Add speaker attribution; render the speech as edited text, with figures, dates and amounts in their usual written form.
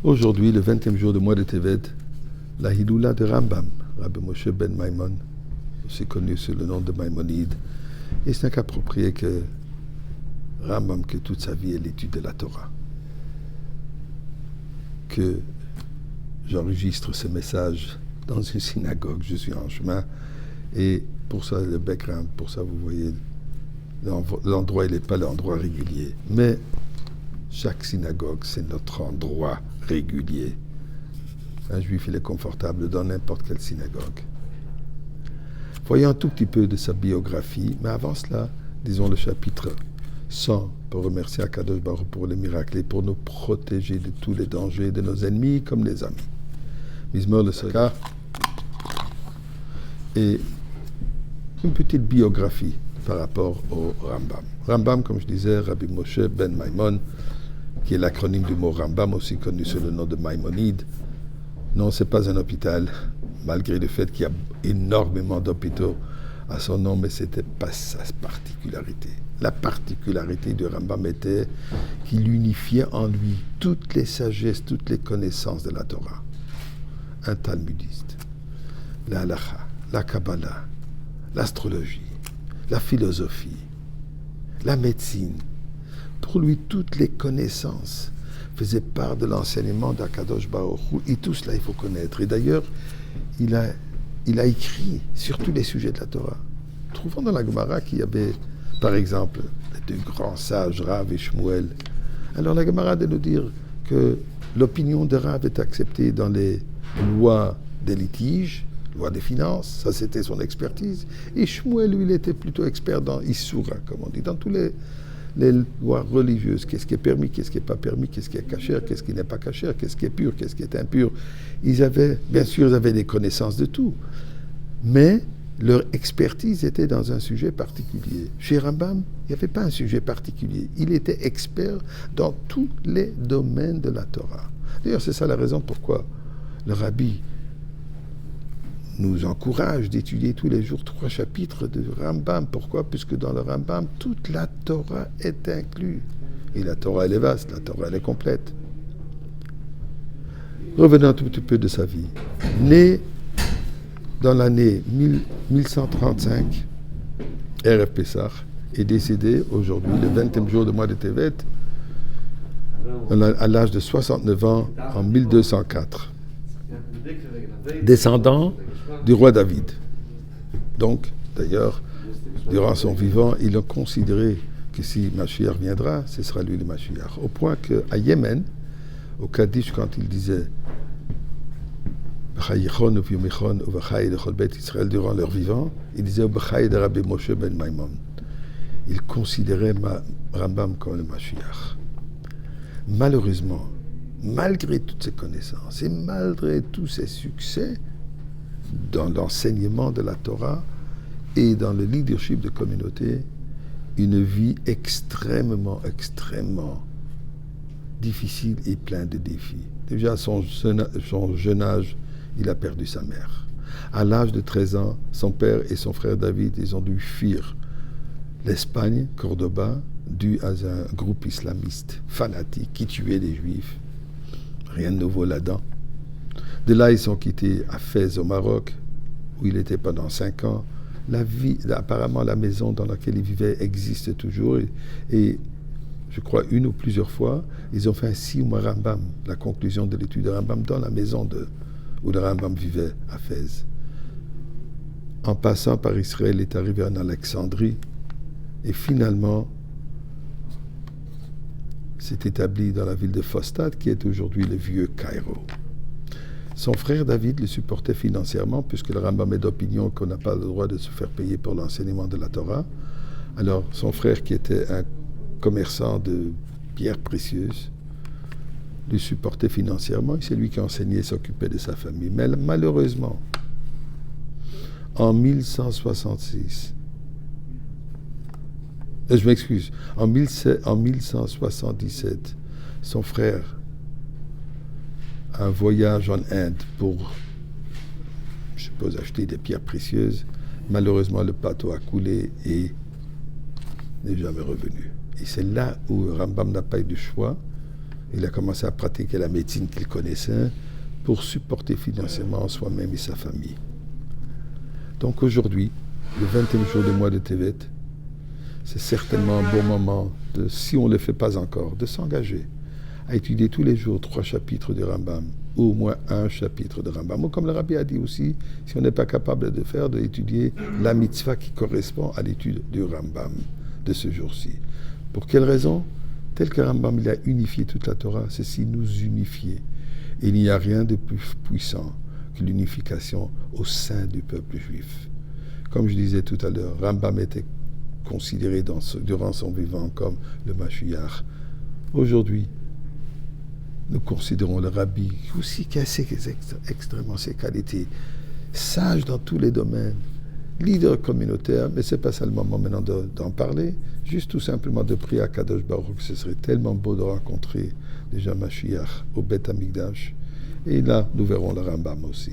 Speaker 1: Aujourd'hui, le 20e jour du mois de Tevet, la Hidoula de Rambam, Rabbi Moshe ben Maimon, aussi connu sous le nom de Maïmonide. Et ce n'est qu'approprié que Rambam, que toute sa vie est l'étude de la Torah, que j'enregistre ce message dans une synagogue, je suis en chemin, et pour ça, le background, pour ça, vous voyez, l'endroit, il n'est pas l'endroit régulier. Mais chaque synagogue, c'est notre endroit régulier. Un juif, il est confortable dans n'importe quelle synagogue. Voyons un tout petit peu de sa biographie, mais avant cela, disons le chapitre 100, pour remercier Akadosh Baruch pour les miracles et pour nous protéger de tous les dangers de nos ennemis comme des amis. Mizmor le Saka. Et une petite biographie par rapport au Rambam. Rambam, comme je disais, Rabbi Moshe ben Maimon, qui est l'acronyme du mot Rambam, aussi connu sous le nom de Maïmonide. Non, ce n'est pas un hôpital, malgré le fait qu'il y a énormément d'hôpitaux à son nom, mais ce n'était pas sa particularité. La particularité du Rambam était qu'il unifiait en lui toutes les sagesses, toutes les connaissances de la Torah. Un talmudiste, la halakha, la Kabbalah, l'astrologie, la philosophie, la médecine. Pour lui, toutes les connaissances faisaient part de l'enseignement d'Akadosh Baruch Hu, et tout cela, il faut connaître. Et d'ailleurs, il a écrit sur tous les sujets de la Torah. Trouvons dans la Gemara qu'il y avait, par exemple, les deux grands sages, Rav et Shmuel. Alors la Gemara de nous dire que l'opinion de Rav est acceptée dans les lois des litiges, loi des finances, ça c'était son expertise. Et Shmuel, lui, il était plutôt expert dans Issoura, comme on dit, dans tous les lois religieuses, qu'est-ce qui est permis, qu'est-ce qui n'est pas permis, qu'est-ce qui est cachère, qu'est-ce qui n'est pas cachère, qu'est-ce qui est pur, qu'est-ce qui est impur. Bien sûr, ils avaient des connaissances de tout, mais leur expertise était dans un sujet particulier. Chez Rambam, il n'y avait pas un sujet particulier. Il était expert dans tous les domaines de la Torah. D'ailleurs, c'est ça la raison pourquoi le rabbi nous encourage d'étudier tous les jours 3 chapitres de Rambam. Pourquoi? Puisque dans le Rambam, toute la Torah est inclue. Et la Torah, elle est vaste, la Torah, elle est complète. Revenons un tout petit peu de sa vie. Né dans l'année 1135, Erev Pessah, et décédé aujourd'hui, le 20e jour du mois de Tevet, à l'âge de 69 ans, en 1204. Descendant du roi David. Donc, d'ailleurs, durant son vivant, il a considéré que si Mashiach viendra, ce sera lui le Mashiach. Au point qu'à Yémen, au Kaddish, quand il disait Israël durant leur vivant, il disait Rabbi Moshe ben Maimon. Il considérait Rambam comme le Mashiach. Malheureusement, malgré toutes ses connaissances et malgré tous ses succès dans l'enseignement de la Torah et dans le leadership de communauté, une vie extrêmement difficile et pleine de défis. Déjà à son jeune âge, il a perdu sa mère. À l'âge de 13 ans, son père et son frère David, ils ont dû fuir l'Espagne, Cordoba, dû à un groupe islamiste fanatique qui tuait les Juifs. Rien de nouveau là-dedans. De là, ils sont quittés à Fès, au Maroc, où il était pendant 5 ans. Apparemment, la maison dans laquelle il vivait existe toujours. Et je crois, une ou plusieurs fois, ils ont fait un Siyum Rambam, la conclusion de l'étude de Rambam, dans la maison où le Rambam vivait, à Fès. En passant par Israël, il est arrivé en Alexandrie. Et finalement, s'est établi dans la ville de Fostat, qui est aujourd'hui le vieux Cairo. Son frère David le supportait financièrement, puisque le Rambam est d'opinion qu'on n'a pas le droit de se faire payer pour l'enseignement de la Torah. Alors, son frère, qui était un commerçant de pierres précieuses, le supportait financièrement, et c'est lui qui enseignait et s'occupait de sa famille. Mais malheureusement, en 1166, je m'excuse, en 1177, son frère a un voyage en Inde pour, je suppose, acheter des pierres précieuses. Malheureusement, le bateau a coulé et n'est jamais revenu. Et c'est là où Rambam n'a pas eu de choix Il a commencé à pratiquer la médecine qu'il connaissait pour supporter financièrement soi-même et sa famille. Donc aujourd'hui, le 20e jour du mois de Tevet, c'est certainement un bon moment, si on ne le fait pas encore, de s'engager à étudier tous les jours 3 chapitres du Rambam, ou au moins un chapitre de Rambam. Ou comme le Rabbi a dit aussi, si on n'est pas capable de faire, d'étudier la mitzvah qui correspond à l'étude du Rambam de ce jour-ci. Pour quelle raison? Tel que Rambam il a unifié toute la Torah, c'est s'il nous unifiait. Et il n'y a rien de plus puissant que l'unification au sein du peuple juif. Comme je disais tout à l'heure, Rambam était considéré durant son vivant comme le Mashiach. Aujourd'hui, nous considérons le Rabbi aussi qui a extrêmement ses qualités, sage dans tous les domaines, leader communautaire, mais ce n'est pas ça le moment maintenant d'en parler, juste tout simplement de prier à Kadosh Baruch, que ce serait tellement beau de rencontrer déjà Mashiach au Beth Amikdash. Et là, nous verrons le Rambam aussi.